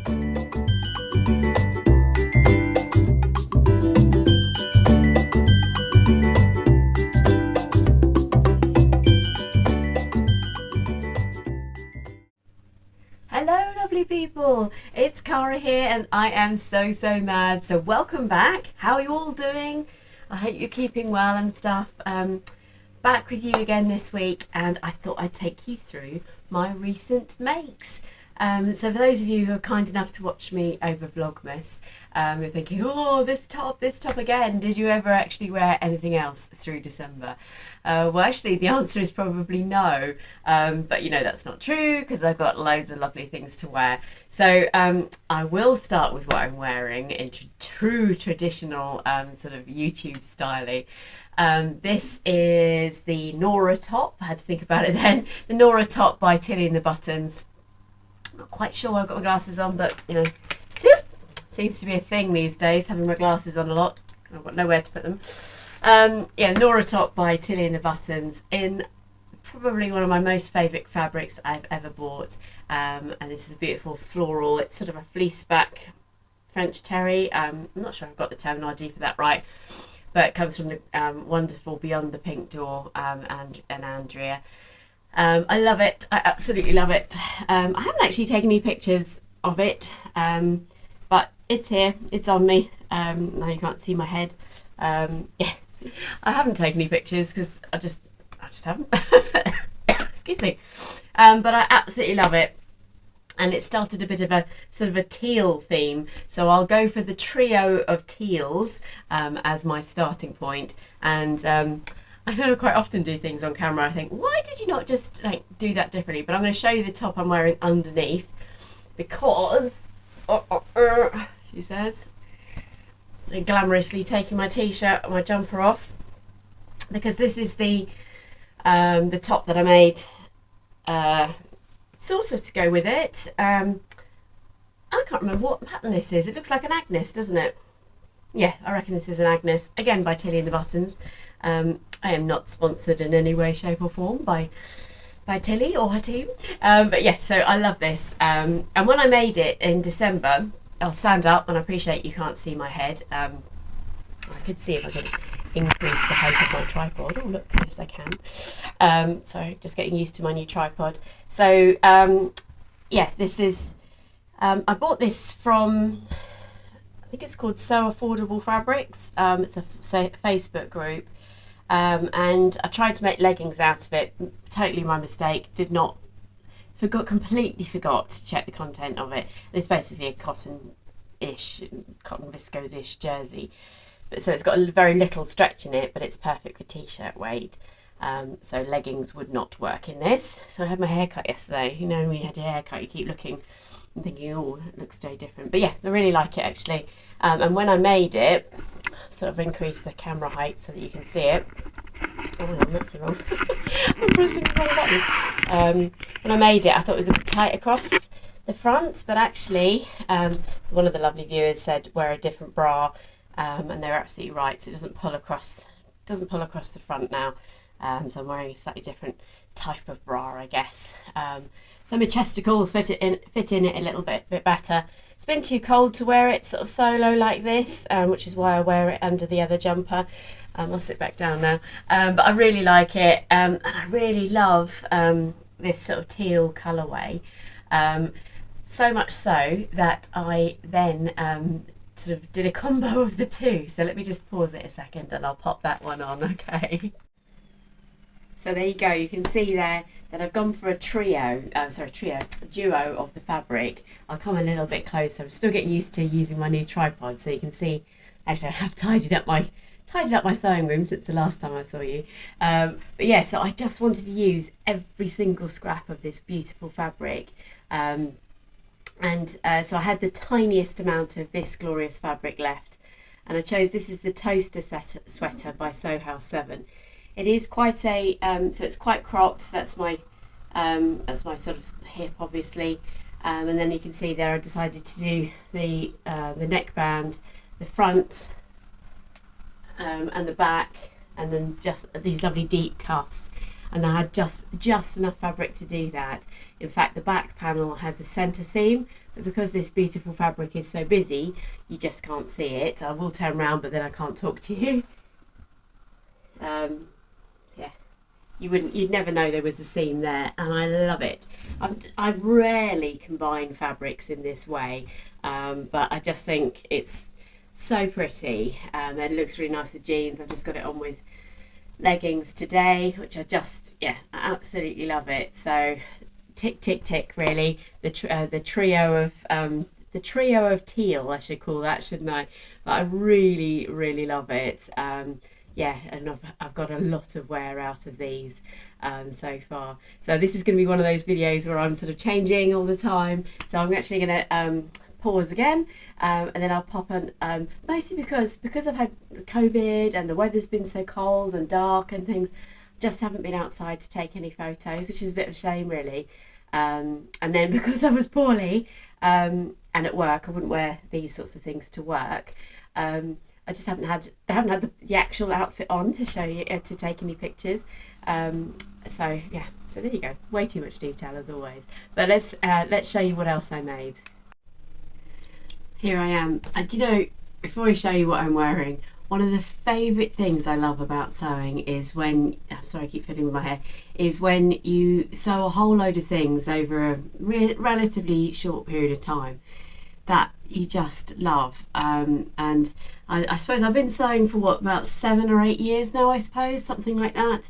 Hello lovely people, it's Cara here and I am so mad. So welcome back. How are you all doing? I hope you're keeping well and stuff. Back with you again this week, and I thought I'd take you through my recent makes. So for those of you who are kind enough to watch me over Vlogmas, you're thinking, oh, this top again. Did you ever actually wear anything else through December? Well, actually, the answer is probably no. But you know that's not true because I've got loads of lovely things to wear. So I will start with what I'm wearing in true traditional sort of YouTube styling. This is the Nora top. I had to think about it then. The Nora top by Tilly and the Buttons. Not quite sure why I've got my glasses on, but you know, seems to be a thing these days, having my glasses on a lot. I've got nowhere to put them. Yeah, Nora top by Tilly and the Buttons, in probably one of my most favourite fabrics I've ever bought. And this is a beautiful floral. It's sort of a fleece back French terry. I'm not sure I've got the terminology for that right, but it comes from the wonderful Beyond the Pink Door and Andrea. I love it. I absolutely love it. I haven't actually taken any pictures of it, but it's here. It's on me. Now you can't see my head. Yeah, I haven't taken any pictures because I just haven't. Excuse me. But I absolutely love it. And it started a bit of a sort of a teal theme, so I'll go for the trio of teals as my starting point. And I know I quite often do things on camera. I think, why did you not just like do that differently? But I'm going to show you the top I'm wearing underneath because, she says, glamorously taking my t-shirt and my jumper off, because this is the top that I made sort of to go with it. I can't remember what pattern this is. It looks like an Agnes, doesn't it? Yeah, I reckon this is an Agnes, again by Tilly and the Buttons. I am not sponsored in any way, shape or form by Tilly or her team. But yeah, so I love this. And when I made it in December, I'll stand up, and I appreciate you can't see my head. I could see if I could increase the height of my tripod. Oh look, yes I can. So just getting used to my new tripod. So yeah, this is, I bought this from, I think it's called So Affordable Fabrics. It's a Facebook group. And I tried to make leggings out of it. Totally my mistake. Completely forgot to check the content of it. It's basically a cotton viscose-ish jersey. But so it's got very little stretch in it, but it's perfect for t-shirt weight. So leggings would not work in this. So I had my hair cut yesterday. You know, when you had your hair cut, you keep looking and thinking, oh, it looks very different. But yeah, I really like it actually. And when I made it, sort of increase the camera height so that you can see it. Oh, hang on, that's the wrong. I'm pressing the wrong button. When I made it, I thought it was a bit tight across the front, but actually, one of the lovely viewers said wear a different bra, and they're absolutely right. So it doesn't pull across the front now. So I'm wearing a slightly different type of bra, I guess. So my chesticles fit in it a little bit better. It's been too cold to wear it sort of solo like this, which is why I wear it under the other jumper. I'll sit back down now. But I really like it, and I really love this sort of teal colourway. So much so that I then sort of did a combo of the two. So let me just pause it a second and I'll pop that one on, okay? So there you go, you can see there that I've gone for a duo of the fabric. I'll come a little bit closer. I'm still getting used to using my new tripod, so you can see, actually I have tidied up my sewing room since the last time I saw you. But yeah, so I just wanted to use every single scrap of this beautiful fabric. So I had the tiniest amount of this glorious fabric left, and I chose, this is the Toaster Sweater by Sew House 7. It is quite a, so it's quite cropped. That's my sort of hip, obviously. And then you can see there I decided to do the neckband, the front, and the back, and then just these lovely deep cuffs. and I had just enough fabric to do that. In fact, the back panel has a centre seam, but because this beautiful fabric is so busy, you just can't see it. I will turn around, but then I can't talk to you. Yeah, you'd never know there was a seam there, and I love it. I rarely combine fabrics in this way, but I just think it's so pretty, and it looks really nice with jeans. I've just got it on with leggings today, which I absolutely love it. So tick tick tick, really. The trio of teal, I should call that, shouldn't I? But I really love it. Yeah, and I've got a lot of wear out of these so far. So this is going to be one of those videos where I'm sort of changing all the time. So I'm actually going to pause again, and then I'll pop on, mostly because I've had COVID and the weather's been so cold and dark and things, just haven't been outside to take any photos, which is a bit of a shame, really. And then because I was poorly and at work, I wouldn't wear these sorts of things to work. I just haven't had the actual outfit on to show you, to take any pictures. So yeah, but there you go. Way too much detail as always. But let's show you what else I made. Here I am. And you know, before I show you what I'm wearing, one of the favourite things I love about sewing is when, I'm sorry I keep fiddling with my hair, is when you sew a whole load of things over a relatively short period of time that you just love. And I suppose I've been sewing for what, about 7 or 8 years now, I suppose, something like that.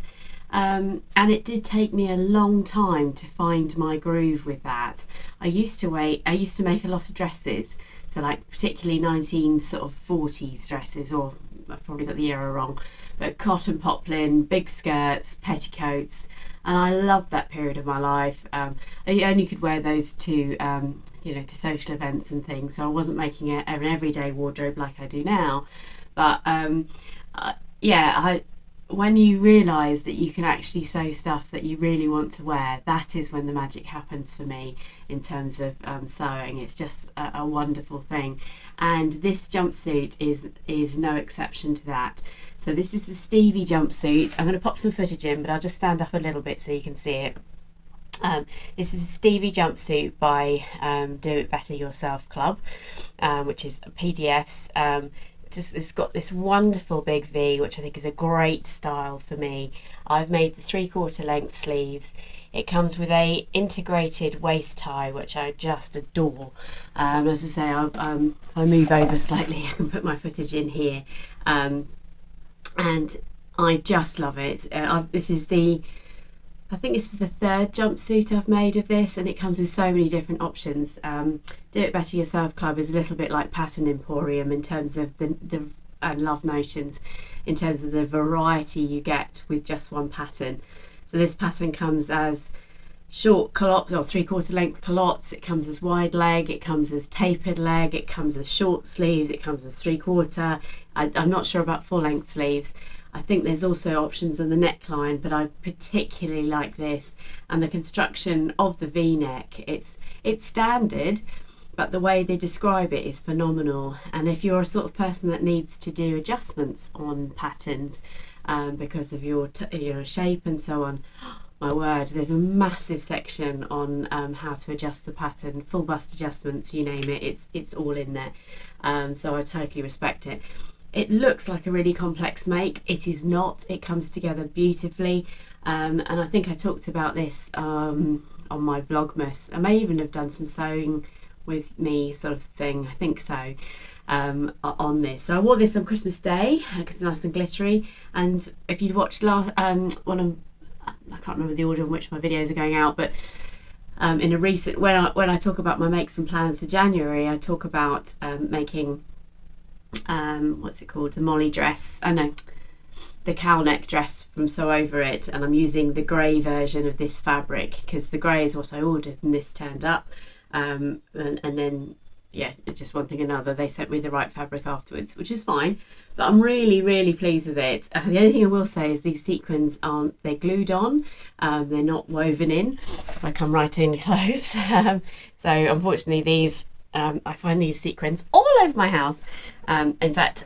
And it did take me a long time to find my groove with that. I used to make a lot of dresses, so like particularly 1940s dresses, or I've probably got the era wrong, but cotton poplin, big skirts, petticoats, and I loved that period of my life. I only could wear those to to social events and things, so I wasn't making it an everyday wardrobe like I do now. But when you realise that you can actually sew stuff that you really want to wear, that is when the magic happens for me in terms of sewing. It's just a wonderful thing, and this jumpsuit is no exception to that. So this is the Stevie jumpsuit. I'm going to pop some footage in, but I'll just stand up a little bit so you can see it. This is a Stevie jumpsuit by Do It Better Yourself Club, which is PDFs. It's got this wonderful big V, which I think is a great style for me. I've made the 3/4 length sleeves. It comes with a integrated waist tie, which I just adore. As I say, if I move over slightly, I can put my footage in here, and I just love it. I think this is the 3rd jumpsuit I've made of this, and it comes with so many different options. Do It Better Yourself Club is a little bit like Pattern Emporium in terms of and Love Notions, in terms of the variety you get with just one pattern. So this pattern comes as short culottes or 3/4 length culottes, it comes as wide leg, it comes as tapered leg, it comes as short sleeves, it comes as 3/4. I'm not sure about full length sleeves. I think there's also options on the neckline, but I particularly like this, and the construction of the V-neck. It's standard, but the way they describe it is phenomenal. And if you're a sort of person that needs to do adjustments on patterns because of your shape and so on, my word, there's a massive section on how to adjust the pattern, full bust adjustments, you name it, it's all in there. So I totally respect it. It looks like a really complex make. It is not. It comes together beautifully, and I think I talked about this on my Vlogmas. I may even have done some sewing with me sort of thing, I think so, on this. So I wore this on Christmas Day because it's nice and glittery, and if you'd watched I can't remember the order in which my videos are going out, but in a recent, when I talk about my makes and plans for January, I talk about making what's it called, the Molly dress, the cowl neck dress from Sew Over It, and I'm using the grey version of this fabric because the grey is what I ordered and this turned up, and then yeah, it's just one thing another, they sent me the right fabric afterwards, which is fine, but I'm really pleased with it. The only thing I will say is these sequins they're glued on, they're not woven in like I'm writing the clothes. So unfortunately these I find these sequins all over my house. In fact,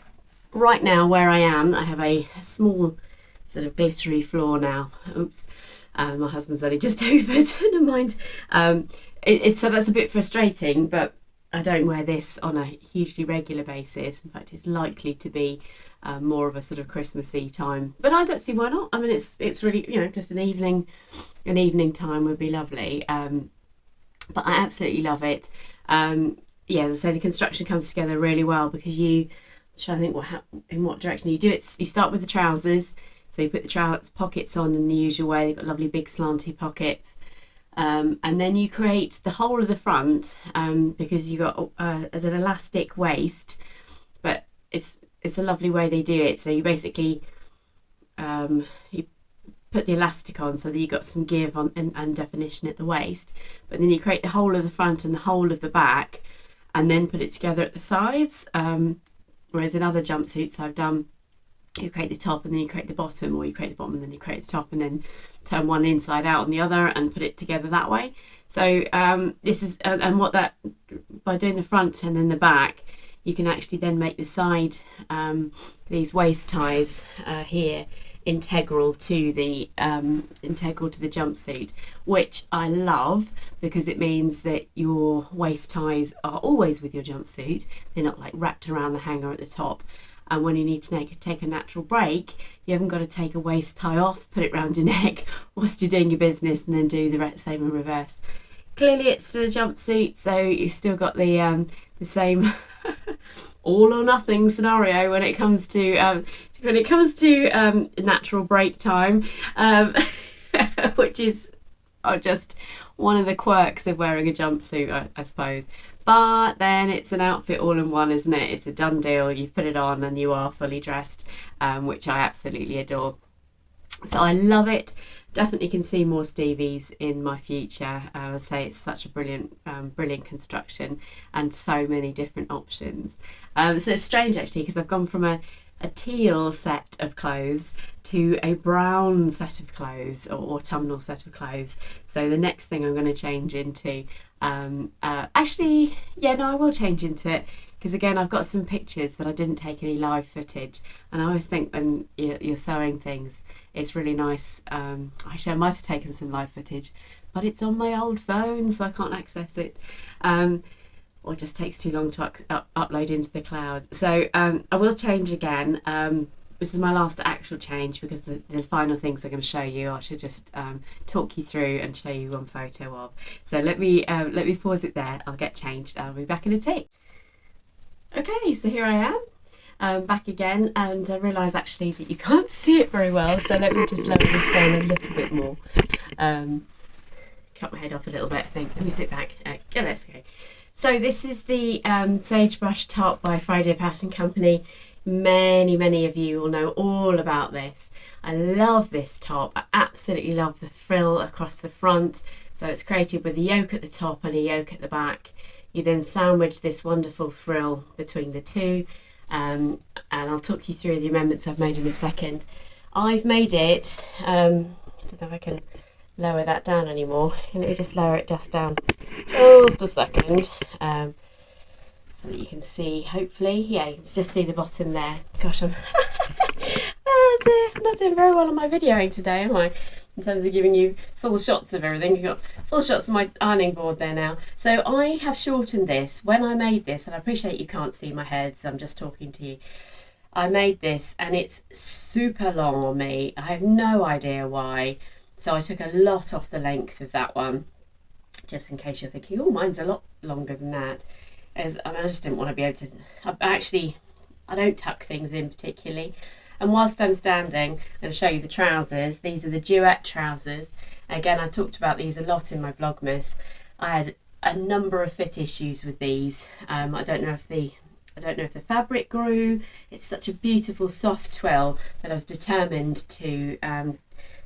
right now where I am, I have a small sort of glittery floor now. Oops. My husband's only just over, never mind. So that's a bit frustrating, but I don't wear this on a hugely regular basis. In fact, it's likely to be more of a sort of Christmassy time, but I don't see why not. I mean, it's really, you know, just an evening time would be lovely. But I absolutely love it. Yeah, as I say, the construction comes together really well because I'm trying to think in what direction you do it. You start with the trousers, so you put the pockets on in the usual way. They've got lovely big slanty pockets. And then you create the whole of the front because you got an elastic waist, but it's a lovely way they do it. So you basically you put the elastic on so that you got some give on and definition at the waist, but then you create the whole of the front and the whole of the back, and then put it together at the sides. Whereas in other jumpsuits I've done, you create the top and then you create the bottom, or you create the bottom and then you create the top and then turn one inside out on the other and put it together that way. So this is by doing the front and then the back, you can actually then make the side these waist ties here integral to the jumpsuit, which I love because it means that your waist ties are always with your jumpsuit. They're not like wrapped around the hanger at the top. And when you need to take a natural break, you haven't got to take a waist tie off, put it round your neck whilst you're doing your business, and then do the same in reverse. Clearly it's still a jumpsuit, so you've still got the same all or nothing scenario when it comes to natural break time, which is just one of the quirks of wearing a jumpsuit, I suppose. But then it's an outfit all in one, isn't it? It's a done deal. You put it on and you are fully dressed, which I absolutely adore. So I love it. Definitely can see more Stevies in my future. I would say it's such a brilliant construction and so many different options. So it's strange actually, because I've gone from a teal set of clothes to a brown set of clothes, or autumnal set of clothes. So the next thing I'm going to change into, actually, yeah, no, I will change into it, because again, I've got some pictures, but I didn't take any live footage. And I always think when you're sewing things, it's really nice. Actually, I might have taken some live footage, but it's on my old phone, so I can't access it. Or it just takes too long to upload into the cloud. So I will change again. This is my last actual change, because the final things I'm going to show you, I should just talk you through and show you one photo of. So let me pause it there. I'll get changed. I'll be back in a tick. Okay, so here I am, back again, and I realise actually that you can't see it very well. So let me just lower this down a little bit more. Cut my head off a little bit, I think. Let me sit back. Yeah, let's go. So this is the Sagebrush top by Friday Pattern Company. Many of you will know all about this. I love this top. I absolutely love the frill across the front. So it's created with a yoke at the top and a yoke at the back. You then sandwich this wonderful frill between the two, and I'll talk you through the amendments I've made in a second. I've made it, I don't know if I can lower that down anymore. Let me just lower it just down just a second, so that you can see, hopefully. Yeah, you can just see the bottom there. Gosh, I'm oh dear, I'm not doing very well on my videoing today, am I? In terms of giving you full shots of everything. You've got full shots of my ironing board there now. So I have shortened this. When I made this, and I appreciate you can't see my head, so I'm just talking to you. I made this and it's super long on me. I have no idea why. So I took a lot off the length of that one, just in case you're thinking, oh, mine's a lot longer than that. I just didn't want to be able to, I don't tuck things in particularly. And whilst I'm standing, I'm going to show you the trousers. These are the Duet Trousers. Again, I talked about these a lot in my Vlogmas. I had a number of fit issues with these. I don't know if the fabric grew. It's such a beautiful soft twill that I was determined to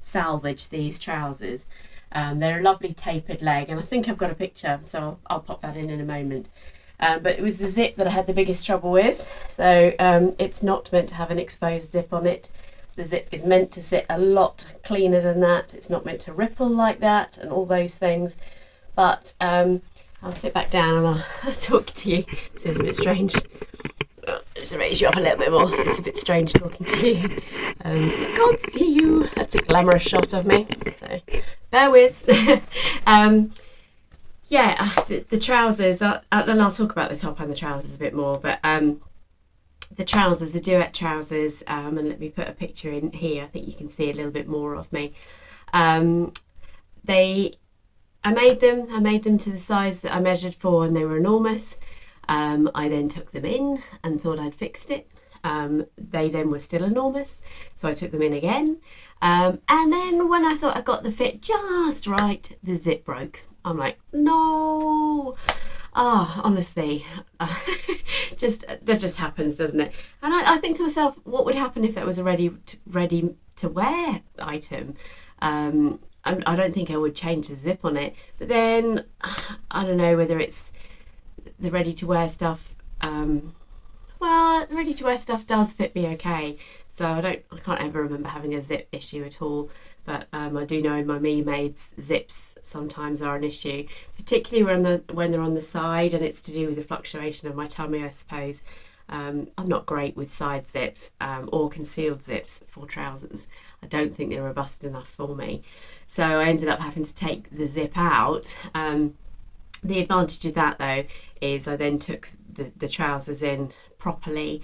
salvage these trousers. They're a lovely tapered leg, and I think I've got a picture, so I'll pop that in a moment. But it was the zip that I had the biggest trouble with. So it's not meant to have an exposed zip on it. The zip is meant to sit a lot cleaner than that. It's not meant to ripple like that and all those things. But I'll sit back down and I'll talk to you. This is a bit strange. just raise you up a little bit more. It's a bit strange talking to you. I can't see you. That's a glamorous shot of me, so bear with. Yeah, the trousers, and I'll talk about the top and the trousers a bit more, but the trousers, the Duet Trousers, and let me put a picture in here, I think you can see a little bit more of me. I made them to the size that I measured for, and they were enormous. I then took them in and thought I'd fixed it. They then were still enormous, so I took them in again. And then when I thought I got the fit just right, the zip broke. I'm like, no. Oh, honestly, that just happens, doesn't it? And I think to myself, what would happen if that was a ready to wear item? I don't think I would change the zip on it. But then I don't know whether it's the ready to wear stuff. Well, ready to wear stuff does fit me okay. So I can't ever remember having a zip issue at all. But I do know in my me-mades, zips sometimes are an issue, particularly when they're on the side, and it's to do with the fluctuation of my tummy, I suppose. I'm not great with side zips or concealed zips for trousers. I don't think they're robust enough for me. So I ended up having to take the zip out. The advantage of that, though, is I then took the trousers in properly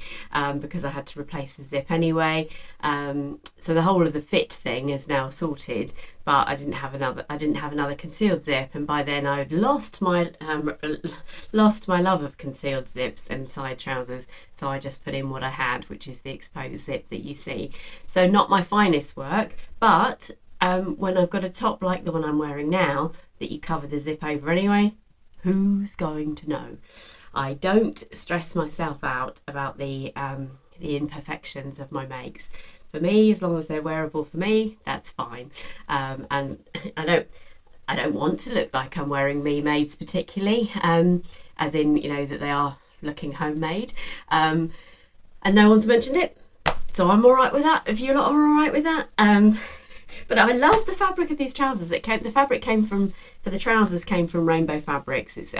because I had to replace the zip anyway. So the whole of the fit thing is now sorted, but I didn't have another concealed zip, and by then I'd lost my love of concealed zips and side trousers. So I just put in what I had, which is the exposed zip that you see. So not my finest work, but when I've got a top like the one I'm wearing now that you cover the zip over anyway, who's going to know? I don't stress myself out about the imperfections of my makes. For me, as long as they're wearable for me, that's fine. And I don't want to look like I'm wearing me-mades particularly, as in, you know, that they are looking homemade. And no one's mentioned it, so I'm all right with that. If you're not all right with that, but I love the fabric of these trousers. The fabric for the trousers came from Rainbow Fabrics. It's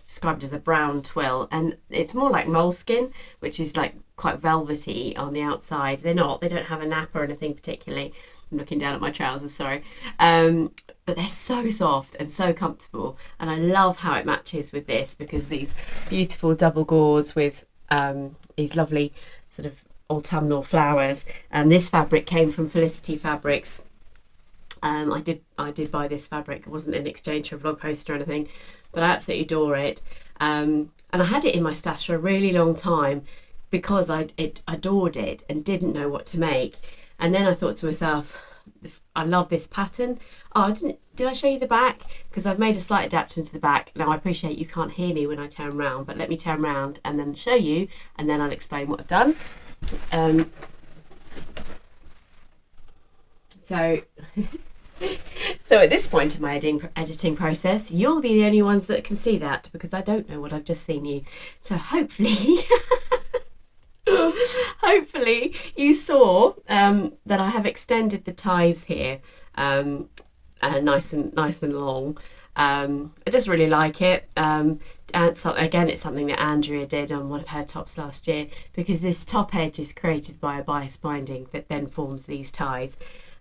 described as a brown twill, and it's more like moleskin, which is like quite velvety on the outside. They don't have a nap or anything particularly. I'm looking down at my trousers, sorry. But they're so soft and so comfortable, and I love how it matches with this, because these beautiful double gauze with these lovely sort of autumnal flowers, and this fabric came from Felicity Fabrics. I did buy this fabric. It wasn't in exchange for a blog post or anything, but I absolutely adore it. And I had it in my stash for a really long time because I adored it and didn't know what to make. And then I thought to myself, I love this pattern. Oh, did I show you the back? Because I've made a slight adaptation to the back. Now I appreciate you can't hear me when I turn around, but let me turn around and then show you, and then I'll explain what I've done. So at this point in my editing process, you'll be the only ones that can see that, because I don't know what I've just seen you. So hopefully, hopefully you saw that I have extended the ties here, nice and long. I just really like it. And again, it's something that Andrea did on one of her tops last year, because this top edge is created by a bias binding that then forms these ties.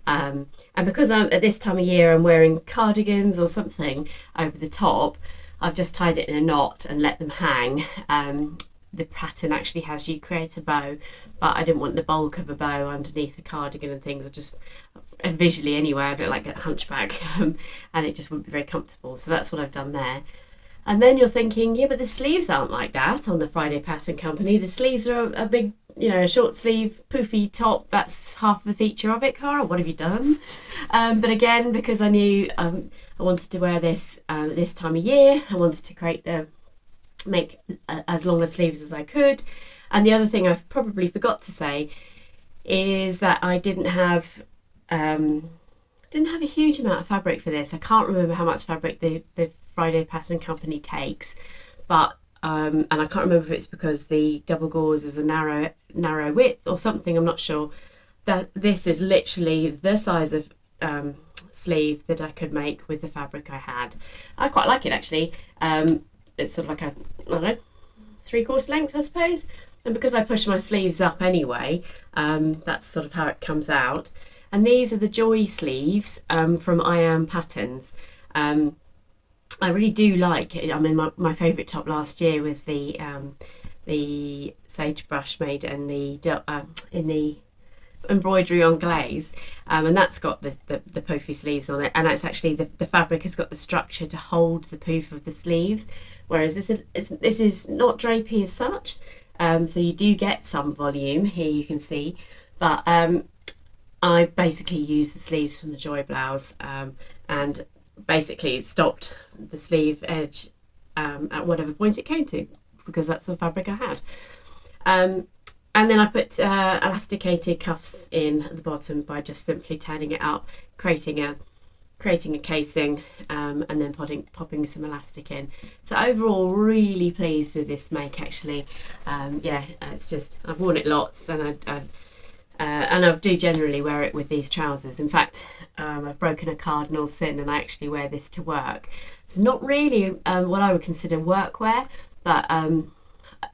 And because at this time of year I'm wearing cardigans or something over the top, I've just tied it in a knot and let them hang. The pattern actually has you create a bow, but I didn't want the bulk of a bow underneath a cardigan and things. I just, visually anyway, I don't like a hunchback, and it just wouldn't be very comfortable. So that's what I've done there. And then you're thinking, yeah, but the sleeves aren't like that on the Friday Pattern Company. The sleeves are a big, you know, a short sleeve poofy top. That's half the feature of it, Cara. What have you done? But again, because I knew I wanted to wear this this time of year, I wanted to make as long a sleeves as I could. And the other thing I probably forgot to say is that I didn't have a huge amount of fabric for this. I can't remember how much fabric the Friday Pattern Company takes, but and I can't remember if it's because the double gauze was a narrow width or something, I'm not sure. That this is literally the size of sleeve that I could make with the fabric I had. I quite like it actually. It's sort of like a, I don't know, 3/4 length, I suppose. And because I push my sleeves up anyway, that's sort of how it comes out. And these are the Joy sleeves from Patterns. I really do like it. I mean, my favourite top last year was the sagebrush made in the embroidery on glaze, and that's got the poofy sleeves on it, and it's actually the fabric has got the structure to hold the poof of the sleeves, whereas this is not drapey as such, so you do get some volume here, you can see, but I basically used the sleeves from the Joy blouse, and basically stopped the sleeve edge at whatever point it came to, because that's the fabric I had. And then I put elasticated cuffs in at the bottom by just simply turning it up, creating a casing, and then popping some elastic in. So overall, really pleased with this make actually. Yeah, it's just, I've worn it lots, and I do generally wear it with these trousers. In fact, I've broken a cardinal sin and I actually wear this to work. It's not really what I would consider workwear, but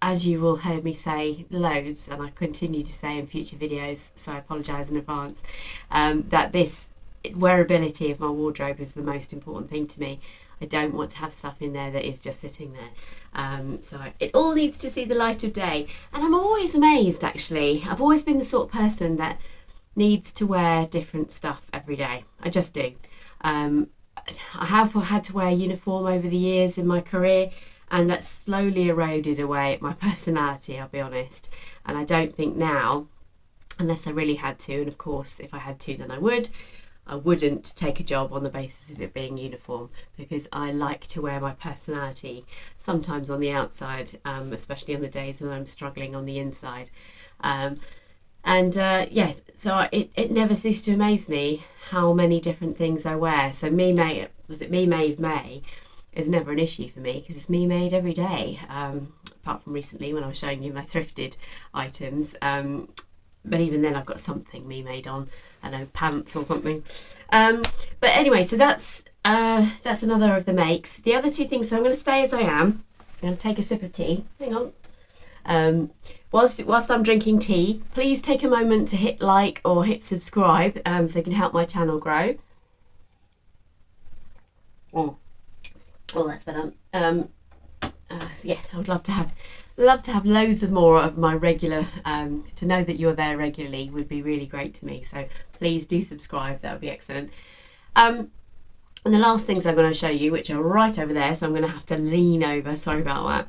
as you will hear me say loads, and I continue to say in future videos, so I apologise in advance, that this wearability of my wardrobe is the most important thing to me. I don't want to have stuff in there that is just sitting there. So it all needs to see the light of day. And I'm always amazed actually. I've always been the sort of person that needs to wear different stuff every day. I just do. I have had to wear a uniform over the years in my career, and that's slowly eroded away at my personality, I'll be honest. And I don't think now, unless I really had to, and of course if I had to then I wouldn't take a job on the basis of it being uniform, because I like to wear my personality sometimes on the outside, especially on the days when I'm struggling on the inside. Yeah, so it never ceased to amaze me how many different things I wear. So Me Made May is never an issue for me, because it's me made every day, apart from recently when I was showing you my thrifted items. But even then I've got something me made on, I know, pants or something. But anyway, so that's another of the makes. The other two things, so I'm going to stay as I am. I'm going to take a sip of tea. Hang on. Whilst I'm drinking tea, please take a moment to hit like or hit subscribe, so you can help my channel grow. Well, that's better. Yes, I would love to have loads of more of my regular, to know that you're there regularly would be really great to me, so please do subscribe, that would be excellent. And the last things I'm going to show you, which are right over there, so I'm going to have to lean over, sorry about that.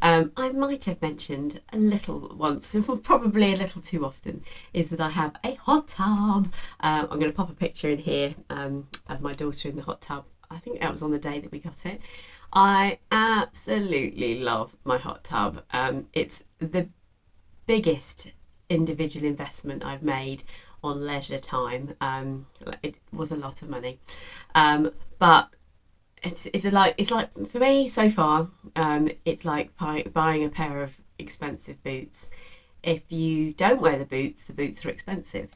I might have mentioned a little once, probably a little too often, is that I have a hot tub. I'm going to pop a picture in here of my daughter in the hot tub. I think that was on the day that we got it. I absolutely love my hot tub. It's the biggest individual investment I've made on leisure time. It was a lot of money, but it's like for me so far, it's like buying a pair of expensive boots. If you don't wear the boots are expensive.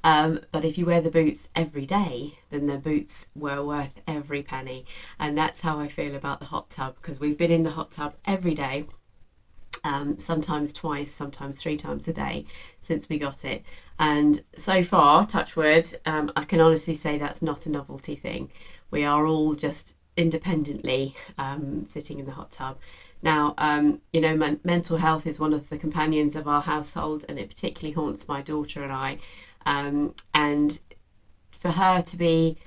But if you wear the boots every day, then the boots were worth every penny. And that's how I feel about the hot tub, because we've been in the hot tub every day, sometimes twice, sometimes 3 times a day since we got it. And so far, touch wood, I can honestly say that's not a novelty thing. We are all just independently sitting in the hot tub. Now, you know, mental health is one of the companions of our household, and it particularly haunts my daughter and I. And for her to be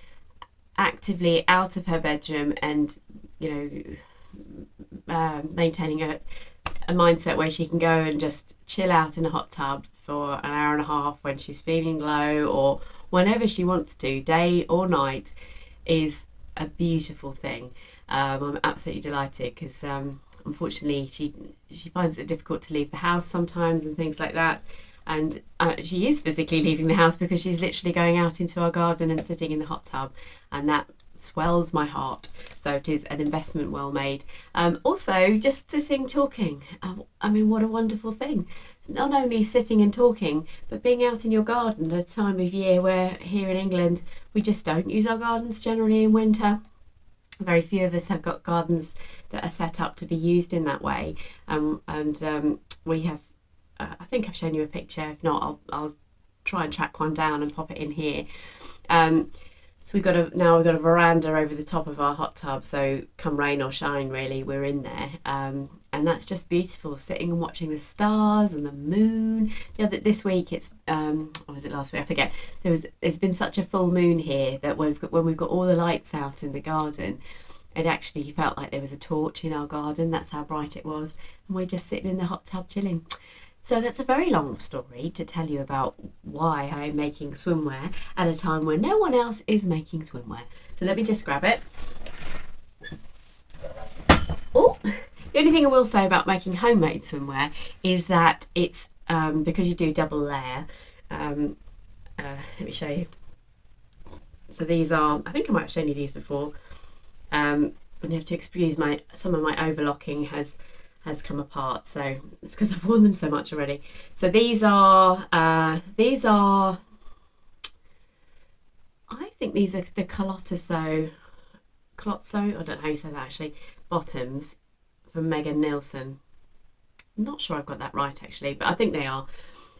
actively out of her bedroom and, you know, maintaining a mindset where she can go and just chill out in a hot tub for an hour and a half when she's feeling low, or whenever she wants to, day or night, is a beautiful thing. I'm absolutely delighted, because unfortunately she finds it difficult to leave the house sometimes and things like that, and she is physically leaving the house because she's literally going out into our garden and sitting in the hot tub, and that swells my heart. So it is an investment well made. Also, just sitting talking, I mean, what a wonderful thing. Not only sitting and talking, but being out in your garden at a time of year where here in England we just don't use our gardens generally in winter. Very few of us have got gardens that are set up to be used in that way, we have. I think I've shown you a picture. If not, I'll try and track one down and pop it in here. So we've got a veranda over the top of our hot tub, so come rain or shine, really, we're in there, and that's just beautiful, sitting and watching the stars and the moon. This week it's or was it last week? I forget. There's been such a full moon here that when we've got all the lights out in the garden, it actually felt like there was a torch in our garden. That's how bright it was, and we're just sitting in the hot tub chilling. So that's a very long story to tell you about why I'm making swimwear at a time when no one else is making swimwear. So let me just grab it. Oh, the only thing I will say about making homemade swimwear is that it's because you do double layer. Let me show you. So these are, I think I might have shown you these before. And you have to excuse some of my overlocking has come apart, so it's because I've worn them so much already. So these are I think these are the Colotso, I don't know how you say that actually, bottoms from Megan Nielsen. I'm not sure I've got that right actually, but I think they are.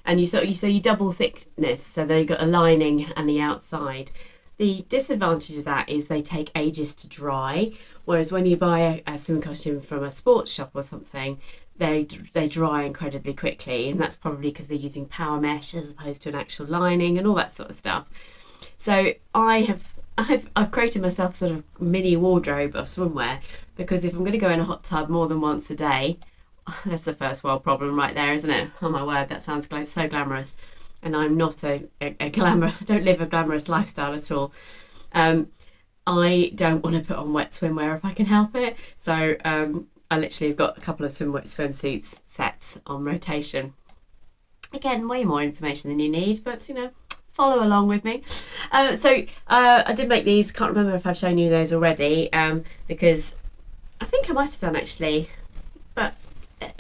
And you double thickness, so they've got a lining and the outside. The disadvantage of that is they take ages to dry, whereas when you buy a swimming costume from a sports shop or something, they dry incredibly quickly, and that's probably because they're using power mesh as opposed to an actual lining and all that sort of stuff. So I've created myself sort of mini wardrobe of swimwear, because if I'm going to go in a hot tub more than once a day, that's a first world problem right there, isn't it? Oh my word, that sounds so glamorous. And I'm not a glamour, I don't live a glamorous lifestyle at all. I don't want to put on wet swimwear if I can help it. So I literally have got a couple of swimsuits sets on rotation. Again, way more information than you need, but follow along with me. So I did make these, can't remember if I've shown you those already, because I think I might have done actually, but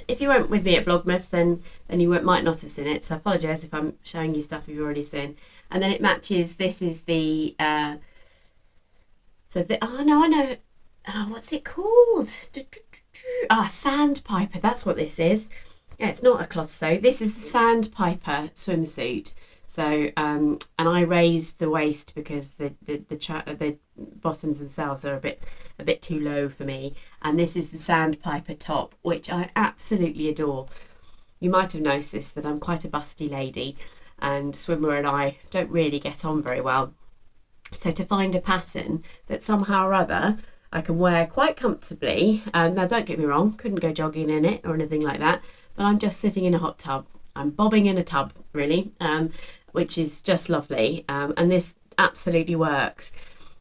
if you weren't with me at Vlogmas, then you might not have seen it, so I apologise if I'm showing you stuff you've already seen. And then it matches, this is the, oh no, I know, what's it called? Sandpiper, that's what this is. Yeah, it's not a cloth sew, this is the Sandpiper swimsuit. So, and I raised the waist because the bottoms themselves are a bit too low for me. And this is the Sandpiper top, which I absolutely adore. You might have noticed that I'm quite a busty lady, and swimwear and I don't really get on very well. So to find a pattern that somehow or other I can wear quite comfortably, now don't get me wrong, couldn't go jogging in it or anything like that, but I'm just sitting in a hot tub. I'm bobbing in a tub, really, which is just lovely, and this absolutely works.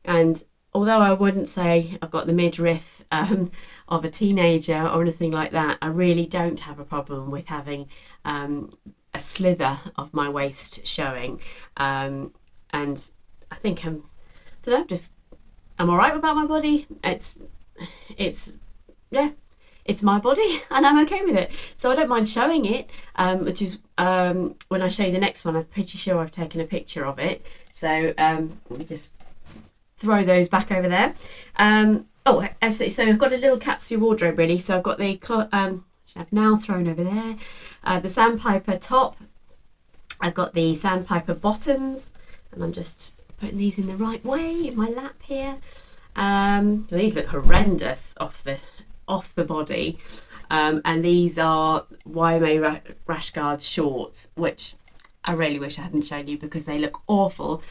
And although I wouldn't say I've got the midriff of a teenager or anything like that, I really don't have a problem with having a slither of my waist showing, and I think I'm all right about my body. It's my body and I'm okay with it, so I don't mind showing it, which is when I show you the next one, I'm pretty sure I've taken a picture of it, so let me just throw those back over there. Oh, actually, so I've got a little capsule wardrobe really. So I've got the I've now thrown over there the Sandpiper top, I've got the Sandpiper bottoms, and I'm just putting these in the right way in my lap here. These look horrendous off the body, and these are Yma Rashguard shorts, which I really wish I hadn't shown you because they look awful,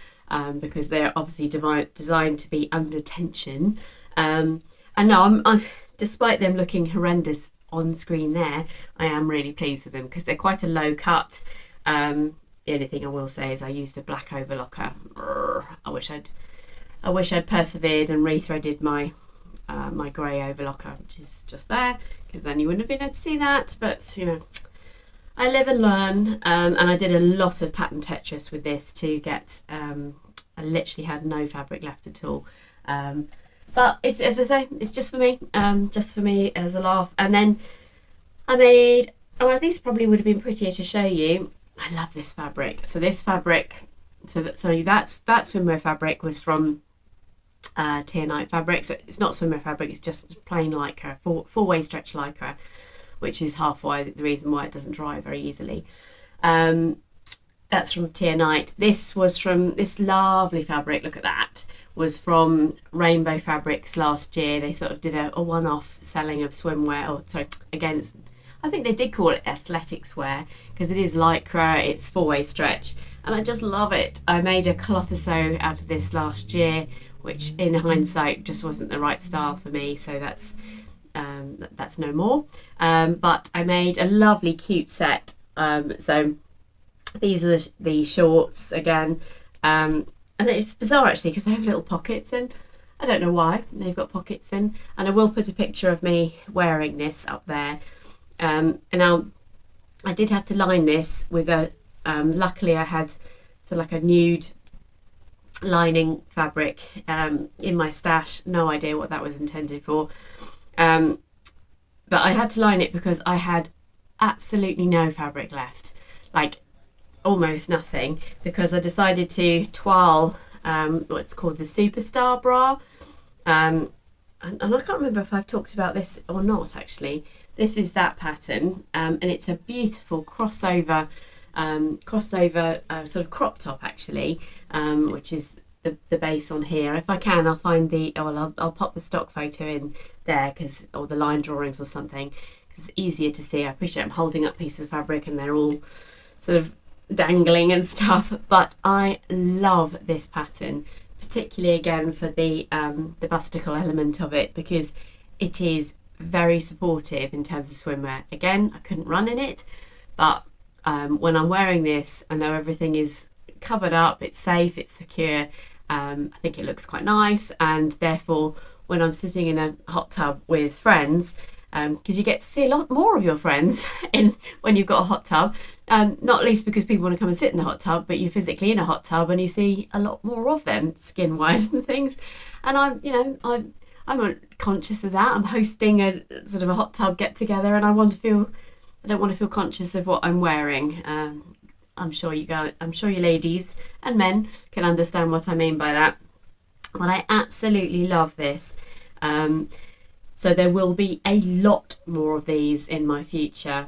because they're obviously designed to be under tension, and no, I'm despite them looking horrendous on screen there, I am really pleased with them because they're quite a low cut. The only thing I will say is I used a black overlocker. I wish I'd persevered and rethreaded my my grey overlocker, which is just there, because then you wouldn't have been able to see that. But I live and learn, and I did a lot of pattern Tetris with this to get. I literally had no fabric left at all, but it's, as I say, it's just for me as a laugh. And then I made, these probably would have been prettier to show you. I love this fabric. So this fabric, that swimwear fabric was from Tiernite fabric. So it's not swimwear fabric, it's just plain lycra, four-way stretch lycra, which is halfway the reason why it doesn't dry very easily. That's from Tiernite. This was from this lovely fabric, look at that, was from Rainbow Fabrics last year. They sort of did a one-off selling of swimwear, or sorry, again, I think they did call it athletics wear, because it is lycra, it's four-way stretch, and I just love it. I made a culotte sew out of this last year, which in hindsight just wasn't the right style for me, so that's no more. But I made a lovely cute set. So these are the shorts again, and it's bizarre actually because they have little pockets in. I don't know why they've got pockets in, and I will put a picture of me wearing this up there. And now I did have to line this with a luckily I had like a nude lining fabric in my stash. No idea what that was intended for, but I had to line it because I had absolutely no fabric left, like almost nothing, because I decided to toile what's called the Superstar bra, and I can't remember if I've talked about this or not actually. This is that pattern, and it's a beautiful crossover sort of crop top actually, which is the base on here. If I can, I'll find I'll pop the stock photo in there, or the line drawings or something, because it's easier to see. I appreciate I'm holding up pieces of fabric and they're all sort of dangling and stuff, but I love this pattern, particularly again for the busticle element of it, because it is very supportive in terms of swimwear. Again, I couldn't run in it, but when I'm wearing this, I know everything is covered up, it's safe, it's secure. I think it looks quite nice, and therefore when I'm sitting in a hot tub with friends, because you get to see a lot more of your friends when you've got a hot tub, not least because people want to come and sit in the hot tub, but you're physically in a hot tub and you see a lot more of them skin wise and things. And I'm conscious of that. I'm hosting a sort of a hot tub get together, and I don't want to feel conscious of what I'm wearing. I'm sure you ladies and men can understand what I mean by that. But I absolutely love this. So there will be a lot more of these in my future.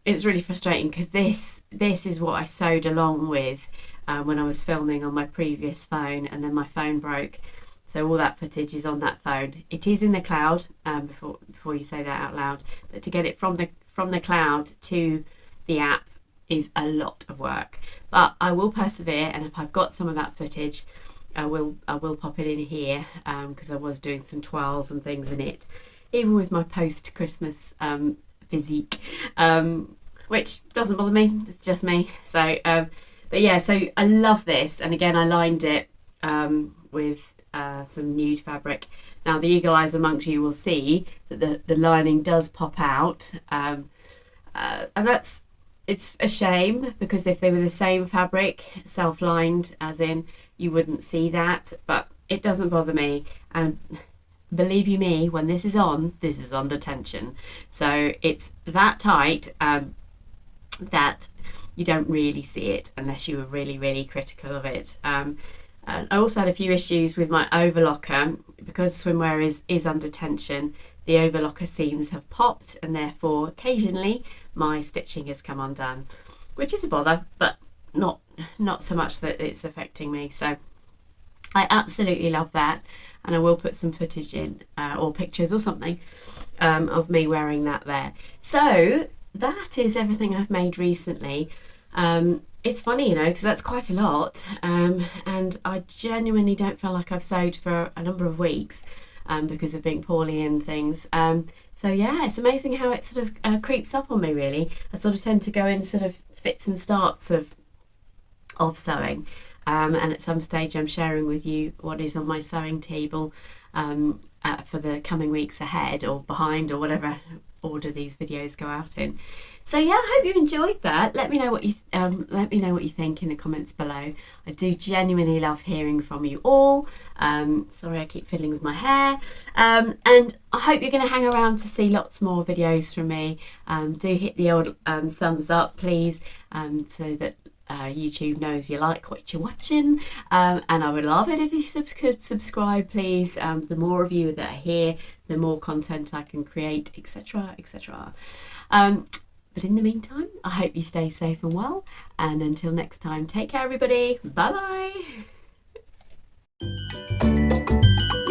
It's really frustrating because this is what I sewed along with when I was filming on my previous phone, and then my phone broke. So all that footage is on that phone. It is in the cloud, before you say that out loud, but to get it from the cloud to the app is a lot of work. But I will persevere, and if I've got some of that footage, I will pop it in here, because I was doing some twirls and things in it, even with my post-Christmas physique, which doesn't bother me, it's just me. So but yeah, so I love this, and again I lined it with some nude fabric. Now the eagle eyes amongst you will see that the lining does pop out, and it's a shame, because if they were the same fabric, self-lined as in, you wouldn't see that, but it doesn't bother me. And believe you me, when this is under tension, so it's that tight that you don't really see it unless you were really critical of it. And I also had a few issues with my overlocker, because swimwear is under tension. The overlocker seams have popped, and therefore occasionally my stitching has come undone, which is a bother, but not so much that it's affecting me. So I absolutely love that, and I will put some footage in, or pictures or something, of me wearing that there. So that is everything I've made recently. It's funny, you know, because that's quite a lot, and I genuinely don't feel like I've sewed for a number of weeks, because of being poorly and things. So yeah, it's amazing how it sort of creeps up on me, really. I sort of tend to go in sort of fits and starts of sewing, and at some stage I'm sharing with you what is on my sewing table for the coming weeks ahead, or behind, or whatever order these videos go out in. So yeah, I hope you enjoyed that. Let me know what you think in the comments below. I do genuinely love hearing from you all. Sorry, I keep fiddling with my hair. And I hope you're going to hang around to see lots more videos from me. Do hit the old thumbs up, please, so that YouTube knows you like what you're watching, and I would love it if you could subscribe, please. The more of you that are here, the more content I can create, etc, etc. But in the meantime, I hope you stay safe and well, and until next time, take care everybody. Bye bye.